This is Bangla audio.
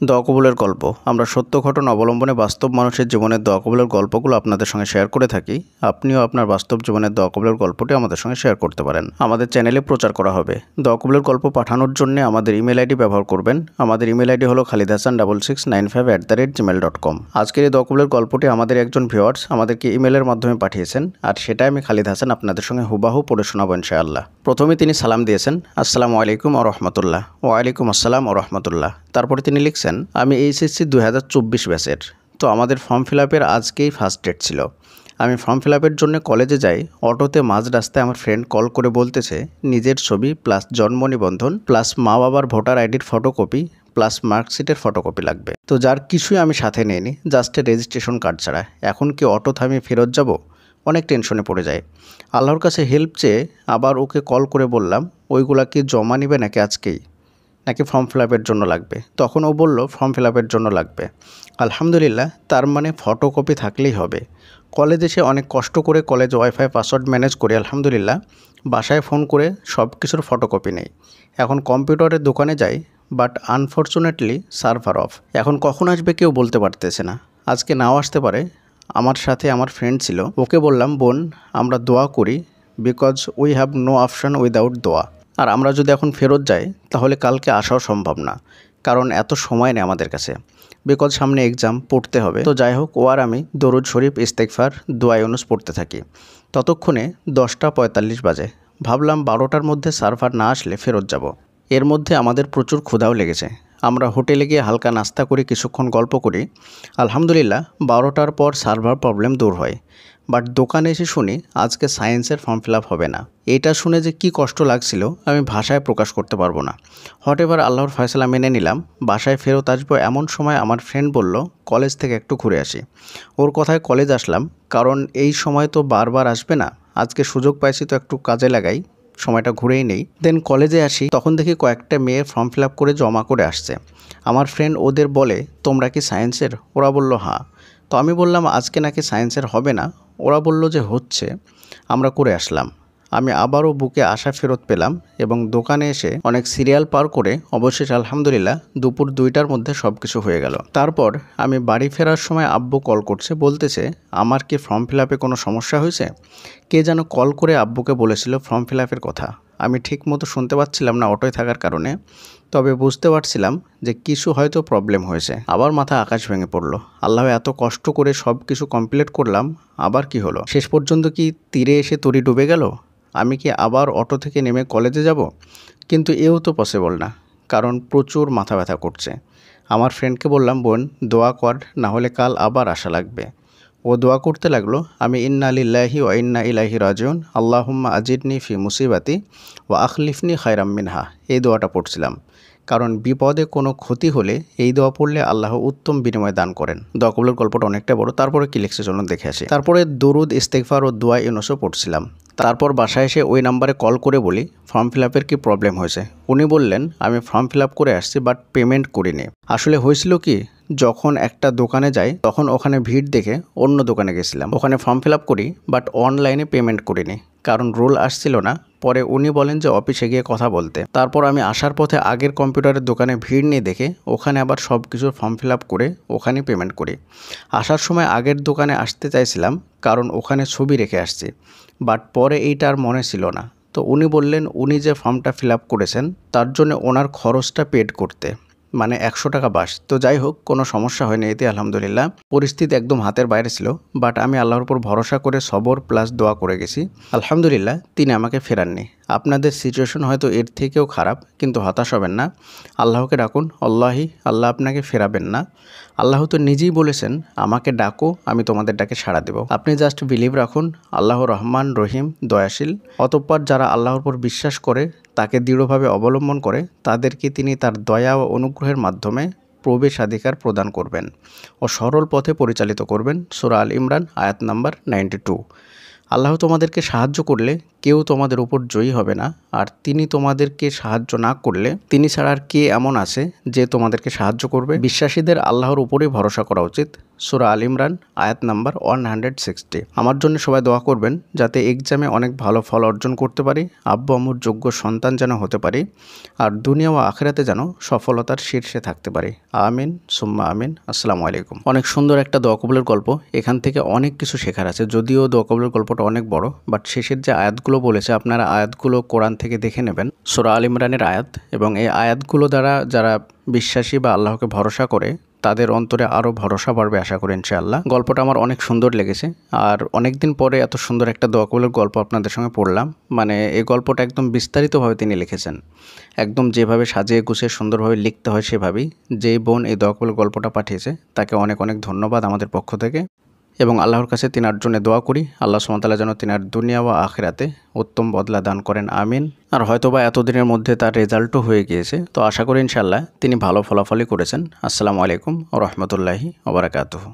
দোয়া কবুলের গল্প। আমরা সত্য ঘটনা অবলম্বনে বাস্তব মানুষের জীবনের দোয়া কবুলের গল্পগুলো আপনাদের সঙ্গে শেয়ার করে থাকি। আপনিও আপনার বাস্তব জীবনের দোয়া কবুলের গল্পটি আমাদের সঙ্গে শেয়ার করতে পারেন। আমাদের চ্যানেলে প্রচার করা হবে। দোয়া কবুলের গল্প পাঠানোর জন্য আমাদের ইমেল আইডি ব্যবহার করবেন। আমাদের ইমেল আইডি হলো khalidhasan6695@gmail.com। আজকের এই দোয়া কবুলের গল্পটি আমাদের একজন ভিউয়ার্স আমাদেরকে ইমেলের মাধ্যমে পাঠিয়েছেন, আর সেটাই আমি খালিদ হাসান আপনাদের সঙ্গে হুবাহু পড়ে শোনাবো ইনশাআল্লাহ। প্রথমে তিনি সালাম দিয়েছেন, আসসালামু আলাইকুম ওয়া রাহমাতুল্লাহ। ওয়ালাইকুম আসসালাম ওয়া রাহমাতুল্লাহ। তারপরে তিনি লিখছেন, আমি এইচএসসি 2024 ব্যাচের। তো আমাদের ফর্ম ফিল আপের আজকেই ফার্স্ট ডেট ছিল। আমি ফর্ম ফিল আপের জন্য কলেজে যাই। অটোতে মাঝ রাস্তায় আমার ফ্রেন্ড কল করে বলতেছে নিজের ছবি প্লাস জন্ম নিবন্ধন প্লাস মা বাবার ভোটার আইডির ফটোকপি প্লাস মার্কশিটের ফটোকপি লাগবে। তো যার কিছুই আমি সাথে নিইনি, জাস্ট রেজিস্ট্রেশন কার্ড ছাড়া। এখন কি অটো থামিয়ে ফেরত যাব? অনেক টেনশনে পড়ে যায়। আল্লাহর কাছে হেল্প চেয়ে আবার ওকে কল করে বললাম, ওইগুলা কি জমা নিবে নাকি আজকেই, নাকি ফর্ম ফিল আপের জন্য লাগবে? তখন ও বলল ফর্ম ফিল আপের জন্য লাগবে। আলহামদুলিল্লাহ, তার মানে ফটোকপি থাকলেই হবে। কলেজে এসে অনেক কষ্ট করে কলেজ ওয়াইফাই পাসওয়ার্ড ম্যানেজ করে আলহামদুলিল্লাহ বাসায় ফোন করে সব কিছুর ফটোকপি নেই। এখন কম্পিউটারের দোকানে যাই, বাট আনফর্চুনেটলি সার্ভার অফ। এখন কখন আসবে কেউ বলতে পারতেছে না। আজকে নাও আসতে পারে। আমার সাথে আমার ফ্রেন্ড ছিল, ওকে বললাম বোন আমরা দোয়া করি, because we have no option without দোয়া। আর আমরা যদি এখন ফেরত যাই তাহলে কালকে আসাও সম্ভব না, কারণ এত সময় নেই আমাদের কাছে, বিকজ সামনে এক্সাম পড়তে হবে। তো যাই হোক, ও আর আমি দরুদ শরীফ, ইস্তেগফার, দোয়া ইউনুস পড়তে থাকি। ততক্ষণে 10:45 বাজে। ভাবলাম 12টার মধ্যে সার্ভার না আসলে ফেরত যাব। এর মধ্যে আমাদের প্রচুর ক্ষুধাও লেগেছে। আমরা হোটেলে গিয়ে হালকা নাস্তা করি, কিছুক্ষণ গল্প করি। আলহামদুলিল্লাহ 12টার পর সার্ভার প্রবলেম দূর হয়। বাট দোকানে এসে শুনি আজকে সায়েন্সের ফর্ম ফিল আপ হবে না। এটা শুনে যে কি কষ্ট লাগছিল আমি ভাষায় প্রকাশ করতে পারবো না। হটেভার আল্লাহর ফয়সালা মেনে নিলাম। বাসায় ফেরত আসবো এমন সময় আমার ফ্রেন্ড বলল কলেজ থেকে একটু ঘুরে আসি। ওর কথায় কলেজ আসলাম, কারণ এই সময় তো বারবার আসবে না। আজকে সুযোগ পাইছি তো একটু কাজে লাগাই, সময়টা ঘুরেই নেই। দেন কলেজে আসি, তখন দেখি কয়েকটা মেয়ে ফর্ম ফিল আপ করে জমা করে আসছে। আমার ফ্রেন্ড ওদের বলে তোমরা কি সায়েন্সের? ওরা বলল হ্যাঁ। তো আমি বললাম আজকে নাকি সায়েন্সের হবে না। ওরা বলল যে হচ্ছে। আমরা করে আসলাম। আমি আবারও বুকে আশা ফেরত পেলাম এবং দোকানে এসে অনেক সিরিয়াল পার করে অবশেষে আলহামদুলিল্লাহ দুপুর 2টার মধ্যে সব কিছু হয়ে গেল। তারপর আমি বাড়ি ফেরার সময় আব্বু কল করছে, বলতেছে আমার কি ফর্ম ফিল আপে কোনো সমস্যা হয়েছে? কে যেন কল করে আব্বুকে বলেছিল ফর্ম ফিল আপের কথা। আমি ঠিক মতো শুনতে পাচ্ছিলাম না অটোয় থাকার কারণে, তবে বুঝতে পারছিলাম যে কিছু হয়তো প্রবলেম হয়েছে। আবার মাথা আকাশ ভেঙে পড়লো। আল্লাহ, এত কষ্ট করে সব কিছু কমপ্লিট করলাম, আবার কি হলো? শেষ পর্যন্ত কি তীরে এসে তরি ডুবে গেল? আমি কি আবার অটো থেকে নেমে কলেজে যাব? কিন্তু এও তো পসিবল না, কারণ প্রচুর মাথা ব্যথা করছে। আমার ফ্রেন্ডকে বললাম বোন দোয়া কর, না হলে কাল আবার আসা লাগবে। ও দোয়া করতে লাগলো, আমি ইন্না লিল্লাহি ওয়া ইন্না ইলাইহি রাজিউন, আল্লাহুম্মা আজিরনি ফি মুসিবাতি ওয়া আখলিফনি খায়রাম মিনহা। এই দোয়াটা পড়ছিলাম, কারণ বিপদে কোনো ক্ষতি হলে এই দোয়া পড়লে আল্লাহ উত্তম বিনিময় দান করেন। দোয়া কবুলের গল্পটা অনেকটা বড়, তারপরে কি লিখছে চলুন দেখে আসি। তারপরে দরুদ, ইস্তেগফার ও দোয়া ইউনুসও পড়ছিলাম। তারপর বাসায় এসে ওই নাম্বারে কল করে বলি ফর্ম ফিল আপের কী প্রবলেম হয়েছে। উনি বললেন আমি ফর্ম ফিল আপ করে আসছি, বাট পেমেন্ট করিনি। আসলে হয়েছিল কি, যখন একটা দোকানে যাই তখন ওখানে ভিড় দেখে অন্য দোকানে গেছিলাম। ওখানে ফর্ম ফিল আপ করি, বাট অনলাইনে পেমেন্ট করিনি, কারণ রুল আসছিল না। পরে উনি বলেন যে অফিসে গিয়ে কথা বলতে। তারপর আমি আসার পথে আগের কম্পিউটারের দোকানে ভিড় নিয়ে দেখে ওখানে আবার সব কিছুর ফর্ম ফিল আপ করে ওখানেই পেমেন্ট করি। আসার সময় আগের দোকানে আসতে চাইছিলাম, কারণ ওখানে ছবি রেখে আসছি, বাট পরে এইটা আর মনে ছিল না। তো উনি বললেন উনি যে ফর্মটা ফিল আপ করেছেন তার জন্য ওনার খরচটা পেড করতে, মানে 100 টাকা বাস। তো যাই হোক, কোনো সমস্যা হয়নি এতে আলহামদুলিল্লাহ। পরিস্থিতি একদম হাতের বাইরে ছিল, বাট আমি আল্লাহর উপর ভরসা করে সবর প্লাস দোয়া করে গেছি। আলহামদুলিল্লাহ তিনি আমাকে ফেরাননি। আপনাদের সিচুয়েশন হয়তো এর থেকেও খারাপ, কিন্তু হতাশ হবেন না। আল্লাহকে ডাকুন, আল্লাহি, আল্লাহ আপনাকে ফেরাবেন না। আল্লাহ তো নিজেই বলেছেন আমাকে ডাকো, আমি তোমাদের ডাকে সাড়া দেব। আপনি জাস্ট বিলিভ রাখুন, আল্লাহ রহমান রহিম, দয়াশীল। অতঃপর যারা আল্লাহর উপর বিশ্বাস করে, তাকে দৃঢ়ভাবে অবলম্বন করে, তাদেরকে তিনি তার দয়া ও অনুগ্রহের মাধ্যমে প্রবেশাধিকার প্রদান করবেন ও সরল পথে পরিচালিত করবেন। সূরা আল ইমরান আয়াত নাম্বার 92। আল্লাহ তোমাদেরকে সাহায্য করলে কেউ তোমাদের উপর জয়ী হবে না, আর তিনি তোমাদেরকে সাহায্য না করলে তিনি ছাড়া আর কে এমন আছে যে তোমাদেরকে সাহায্য করবে? বিশ্বাসীদের আল্লাহর উপরেই ভরসা করা উচিত। সূরা আল ইমরান আয়াত নাম্বার 160। আমার জন্য সবাই দোয়া করবেন যাতে এক্সামে অনেক ভালো ফল অর্জন করতে পারি, আব্বু আম্মুর যোগ্য সন্তান যেন হতে পারি, আর দুনিয়া ও আখিরাতে যেন সফলতার শীর্ষে থাকতে পারি। আমিন সুম্মা আমিন। আসসালামু আলাইকুম। অনেক সুন্দর একটা দোয়া কবুলের গল্প। এখান থেকে অনেক কিছু শেখার আছে, যদিও দোয়া কবুলের গল্পটা অনেক বড়, বাট শেষের যে আয়াতগুলো বলেছে আপনারা আয়াতগুলো কোরআন থেকে দেখে নেবেন, সূরা আল ইমরানের আয়াত। এবং এই আয়াতগুলো দ্বারা যারা বিশ্বাসী বা আল্লাহকে ভরসা করে তাদের অন্তরে আরও ভরসা বাড়বে আশা করি ইনশাআল্লাহ। গল্পটা আমার অনেক সুন্দর লেগেছে, আর অনেক দিন পরে এত সুন্দর একটা দোয়া কবুলের গল্প আপনাদের সঙ্গে পড়লাম। মানে এই গল্পটা একদম বিস্তারিতভাবে তিনি লিখেছেন, একদম যেভাবে সাজিয়ে গুছিয়ে সুন্দরভাবে লিখতে হয় সেভাবেই। যেই বোন এই দোয়া কবুলের গল্পটা পাঠিয়েছে তাকে অনেক অনেক ধন্যবাদ আমাদের পক্ষ থেকে, এবং আল্লাহর কাছে তিনার জন্য দোয়া করি আল্লাহ সুবহানাহু ওয়া তাআলা যেন তিনার দুনিয়া ও আখিরাতে উত্তম বদলা দান করেন। আমিন। আর হয়তোবা এতদিনের মধ্যে তার রেজাল্টও হয়ে গিয়েছে, তো আশা করি ইনশাআল্লাহ তিনি ভালো ফলাফলই করেছেন। আসসালামু আলাইকুম ওয়া রাহমাতুল্লাহি ওয়া বারাকাতুহু।